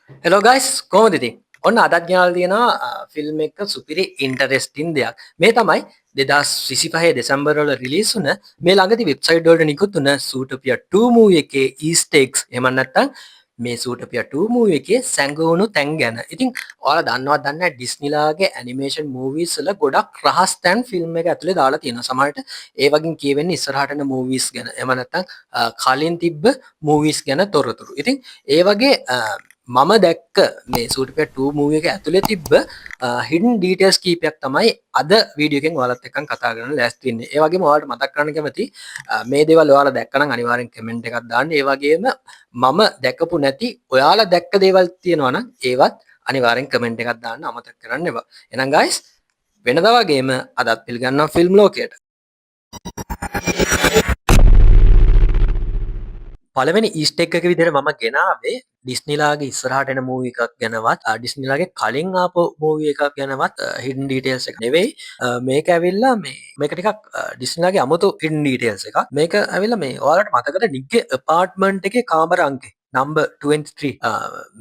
Hello guys කොහොමද ඉතින්? ඔන්න අදත් ගෙනල්ලා තියෙනවා ෆිල්ම් එක සුපිරි ඉන්ටරෙස්ටිං දෙයක්. මේ තමයි 2025 දෙසැම්බර් වල රිලීස් වුණ මේ ළඟදී වෙබ්සයිට් වලට නිකුත් වුණ Zootopia 2 මූවී එකේ ඊස්ටර් එග්ස් එහෙම නැත්නම් මේ Zootopia 2 මූවී එකේ සැඟවුණු තැන් ගැන. ඉතින් ඔයාලා දන්නවද දන්නේ නැහැ ඩිස්නිලාගේ ඇනිමේෂන් මූවීස් වල ගොඩක් රහස් තැන් ෆිල්ම් එක ඇතුලේ දාලා තියෙනවා. සමහරට ඒ වගේම කියවෙන්නේ ඉස්සරහට එන මූවීස් ගැන. එහෙම නැත්නම් කලින් තිබ්බ මූවීස් ගැන තොරතුරු. ඉතින් ඒ වගේ මම දැක්ක මේ Zootopia 2 මූවී එක ඇතුලේ තිබ්බ හිඩන් ඩීටේල්ස් කීපයක් තමයි අද වීඩියෝ එකෙන් ඔයාලත් එක්කන් කතා කරන්න ලෑස්ති වෙන්නේ. ඒ වගේම ඔයාලට මතක් කරන්න කැමති මේ දේවල් ඔයාලා දැක්කනම් අනිවාර්යෙන් කමෙන්ට් එකක් දාන්න. ඒ වගේම මම දැකපු නැති ඔයාලා දැක්ක දේවල් තියෙනවා නම් ඒවත් අනිවාර්යෙන් කමෙන්ට් එකක් දාන්න අමතක කරන්න එපා. එහෙනම් guys වෙනදා වගේම අදත් පිළිගන්නවා ෆිල්ම් ලෝකයට. පළවෙනි ඊස්ටර් එග් එක විදිහට මම ගෙනාවේ ඩිස්නිලාගේ ඉස්සරහට එන මූවී එකක් ගැනවත් ඩිස්නිලාගේ කලින් ආපු මූවී එකක් ගැනවත් හිඩන් ඩීටේල්ස් එක නෙවෙයි මේක ඇවිල්ලා මේක ටිකක් ඩිස්නිලාගේ අමුතු හිඩන් ඩීටේල්ස් එකක් මේක ඇවිල්ලා මේ ඔයාලට මතකද නික්ගේ ඇපාර්ට්මන්ට් එකේ කාමර අංකේ නම්බර් 23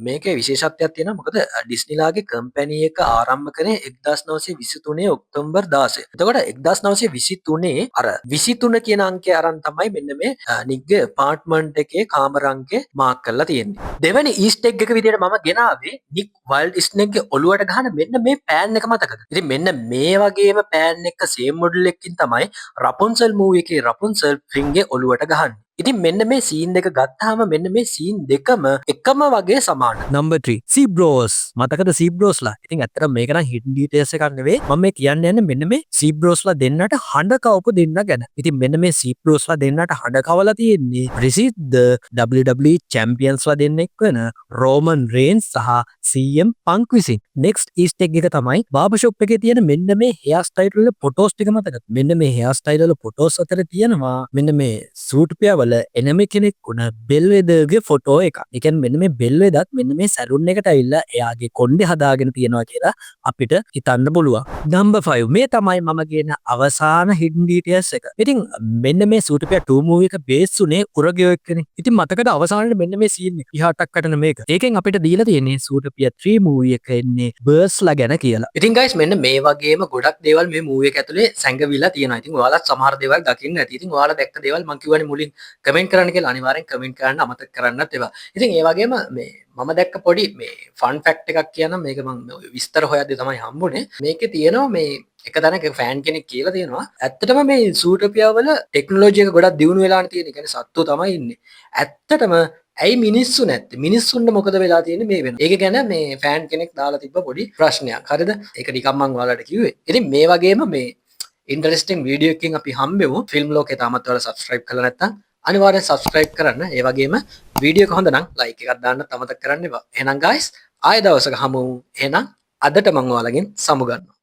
මේකේ විශේෂත්වයක් තියෙනවා මොකද ඩිස්නිලාගේ කම්පැනි එක ආරම්භ කරේ 1923 ඔක්තෝබර් 16. එතකොට 1923 අර 23 කියන අංකය අරන් තමයි මෙන්න මේ නික්ගේ ඇපාර්ට්මන්ට් එකේ කාමර අංකේ මාක් කරලා තියෙන්නේ. දෙවැනි ඊස්ටර් එග් එක විදිහට මම ගෙනාවේ නික් වයිල්ඩ් ස්නේක්ගේ ඔළුවට ගහන මෙන්න මේ පෑන් එක මතකද? ඉතින් මෙන්න මේ වගේම පෑන් එක සේම් මොඩල් එකකින් තමයි රපුන්සල් මූවී එකේ රපුන්සල් ෆ්ලින්ගේ ඔළුවට ගහන්නේ. ඉතින් මෙන්න මේ සීන් දෙක ගත්තාම මෙන්න මේ සීන් දෙකම එකම වගේ සමානයි. Number 3 Seabros මතකද Seabrosලා? ඉතින් ඇත්තටම මේක නම් hidden details එකක් නෙවෙයි. මම මේ කියන්න යන්නේ මෙන්න මේ Seabrosලා දෙන්නට හඬ කවපු දෙන්න ගැන. ඉතින් මෙන්න මේ Seabrosලා දෙන්නට හඬ කවලා තියෙන්නේ ප්‍රසිද්ධ WWE championsලා දෙන්නෙක් වෙන Roman Reigns සහ CM Punk විසින්. next easter egg එක තමයි barber shop එකේ තියෙන මෙන්න මේ hair style වල photos ටික මතකද? මෙන්න මේ hair style වල photos අතර තියෙනවා මෙන්න මේ Zootopia වල එනම කෙනෙක් වුණ බෙල්වෙදර්ගේ ෆොටෝ එකක්. ඒ කියන්නේ මෙන්න මේ බෙල්වෙදත් මෙන්න මේ සැලුන් එකට ඇවිල්ලා එයාගේ කොණ්ඩේ හදාගෙන තියෙනවා කියලා අපිට හිතන්න පුළුවන්. number 5 මේ තමයි මම කියන අවසාන hidden details එක. ඉතින් මෙන්න මේ Zootopia 2 movie එක බේස් උනේ උරගයෝ එක්කනේ. ඉතින් මතකද අවසානයේ මෙන්න මේ scene එක ඉහාටක් වටන මේක. ඒකෙන් අපිට දීලා තියෙන්නේ Zootopia 3 movie එක එන්නේ බර්ස්ලා ගැන කියලා. ඉතින් guys මෙන්න මේ වගේම ගොඩක් දේවල් මේ මූවී එක ඇතුලේ සැඟවිලා තියෙනවා. ඉතින් ඔයාලත් සමහර දේවල් දකින්න ඇති. ඉතින් ඔයාලා දැක්ක දේවල් මම කියවනේ මුලින් කමෙන්ට් කරන්න කියලා අනිවාර්යෙන් කමෙන්ට් කරන්න අමතක කරන්නත් එපා. ඉතින් ඒ වගේම මේ මම දැක්ක පොඩි මේ ෆන් ෆැක්ට් එකක් කියනම් මේක මම විස්තර හොයද්දී තමයි හම්බුනේ. මේකේ තියෙනවා මේ එක තැනක ෆෑන් කෙනෙක් කියලා තියෙනවා. ඇත්තටම මේ Zootopia වල ටෙක්නොලොජි එක ගොඩක් දියුණු වෙලානේ තියෙන්නේ. කියන්නේ සත්තු තමයි ඉන්නේ. ඇත්තටම ඇයි මිනිස්සු නැත්තේ? මිනිස්සුන්ට මොකද වෙලා තියෙන්නේ මේ වෙනවා. ඒක ගැන මේ ෆෑන් කෙනෙක් දාලා තිබ්බ පොඩි ප්‍රශ්නයක්. හරිද? ඒක නිකන් මම ඔයාලට කිව්වේ. ඉතින් මේ වගේම මේ ඉන්ටරෙස්ටිං වීඩියෝ එකකින් අපි හම්බෙමු. ෆිල්ම් ලෝකේ තාමත් ඔයාලා සබ්ස්ක්‍රයිබ් කරලා නැත්නම් අනිවාර්යෙන් සබ්ස්ක්‍රයිබ් කරන්න. ඒ වගේම වීඩියෝ එක හොඳ නම් ලයික් එකක් දාන්න අමතක කරන්න එපා. එහෙනම් guys ආයෙ දවසක හමු. එහෙනම් අදට මම ඔයාලගෙන් සමුගන්නවා.